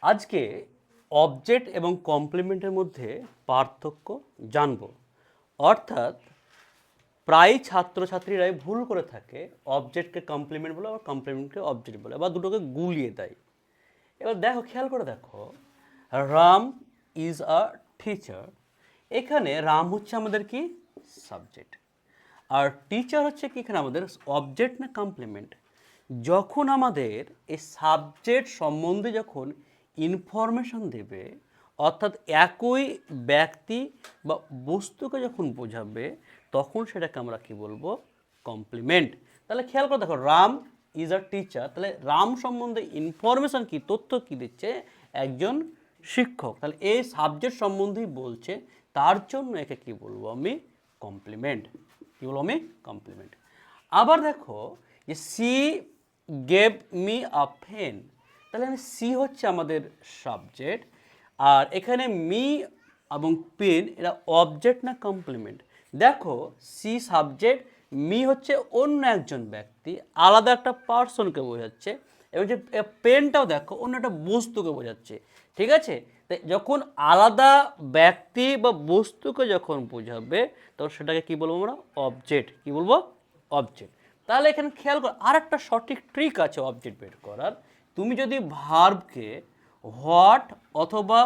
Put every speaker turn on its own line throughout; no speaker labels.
আজকে অবজেক্ট এবং কমপ্লিমেন্টের মধ্যে পার্থক্য জানব। অর্থাৎ প্রায় ছাত্রছাত্রীরাই ভুল করে থাকে, অবজেক্টকে কমপ্লিমেন্ট বলে আবার কমপ্লিমেন্টকে অবজেক্ট বলে বা দুটোকে গুলিয়ে দেয়। এবার দেখো, খেয়াল করে দেখো, রাম ইজ আ টিচার। এখানে রাম হচ্ছে আমাদের কি সাবজেক্ট, আর টিচার হচ্ছে কি এখানে আমাদের অবজেক্ট না কমপ্লিমেন্ট। যখন আমাদের এই সাবজেক্ট সম্বন্ধে যখন ইনফরমেশন দেবে, অর্থাৎ একই ব্যক্তি বা বস্তুকে যখন বোঝাবে, তখন সেটাকে আমরা কি বলবো, কমপ্লিমেন্ট। তাহলে খেয়াল করে দেখো, রাম ইজ আ টিচার, তাহলে রাম সম্বন্ধে ইনফরমেশন কি, তথ্য কি দিচ্ছে একজন শিক্ষক, তাহলে এই সাবজেক্ট সম্বন্ধেই বলছে, তার জন্য একে কি বলবো আমি, কমপ্লিমেন্ট। কি বলবো আমি, কমপ্লিমেন্ট। আবার দেখো যে she gave me a pen, তাহলে আমি সি হচ্ছে আমাদের সাবজেক্ট, আর এখানে মি এবং পেন এরা অবজেক্ট না কমপ্লিমেন্ট। দেখো, সি সাবজেক্ট, মি হচ্ছে অন্য একজন ব্যক্তি, আলাদা একটা পার্সনকে বোঝাচ্ছে, এবং যে পেনটাও দেখো অন্য একটা বস্তুকে বোঝাচ্ছে। ঠিক আছে, তাই যখন আলাদা ব্যক্তি বা বস্তুকে যখন বোঝাবে, তখন সেটাকে কি বলবো আমরা, অবজেক্ট। কি বলবো, অবজেক্ট। তাহলে এখানে খেয়াল করো, আর একটা সঠিক ট্রিক আছে অবজেক্ট বের করার। তুমি যদি ভার্বকে হোয়াট অথবা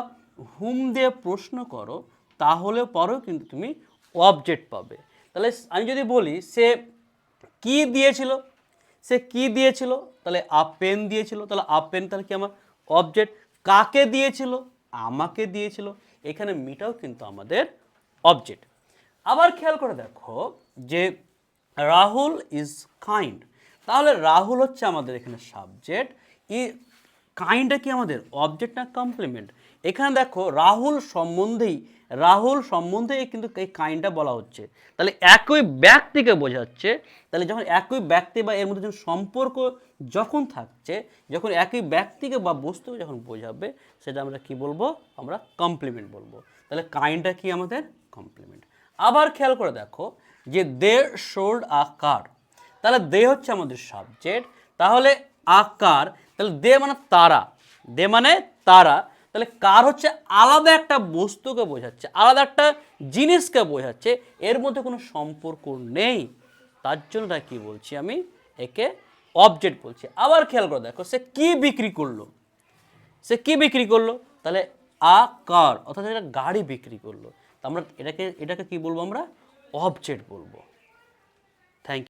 হুম দিয়ে প্রশ্ন করো, তাহলে পরেও কিন্তু তুমি অবজেক্ট পাবে। তাহলে আমি যদি বলি সে কি দিয়েছিল, সে কি দিয়েছিল, তাহলে আ পেন দিয়েছিল, তাহলে আ পেন তাহলে কি আমার অবজেক্ট। কাকে দিয়েছিল, আমাকে দিয়েছিল, এখানে মিটাও কিন্তু আমাদের অবজেক্ট। আবার খেয়াল করে দেখো যে রাহুল ইজ কাইন্ড, তাহলে রাহুল হচ্ছে আমাদের এখানে সাবজেক্ট, ই কাইন্ডটা কি আমাদের অবজেক্ট না কমপ্লিমেন্ট। এখানে দেখো রাহুল সম্বন্ধেই কিন্তু এই কাইন্ডটা বলা হচ্ছে, তাহলে একই ব্যক্তিকে বোঝাচ্ছে। তাহলে যখন একই ব্যক্তি বা এর মধ্যে যখন সম্পর্ক যখন থাকছে, যখন একই ব্যক্তিকে বা বস্তুকে যখন বোঝাবে, সেটা আমরা কি বলবো, আমরা কমপ্লিমেন্ট বলবো। তাহলে কাইন্ডটা কি আমাদের কমপ্লিমেন্ট। আবার খেয়াল করে দেখো যে দে শোল্ড আ কার, তাহলে দে হচ্ছে আমাদের সাবজেক্ট, তাহলে আকার, তাহলে দে মানে তারা, দে মানে তারা, তাহলে কার হচ্ছে আলাদা একটা বস্তুকে বোঝাচ্ছে, আলাদা একটা জিনিসকে বোঝাচ্ছে, এর মধ্যে কোনো সম্পর্ক নেই, তার জন্য কি বলছি আমি, একে অবজেক্ট বলছি। আবার খেয়াল করে দেখো, সে কি বিক্রি করলো, সে কি বিক্রি করলো, তাহলে আ কার, অর্থাৎ একটা গাড়ি বিক্রি করলো, তো আমরা এটাকে কি বলবো, আমরা অবজেক্ট বলবো।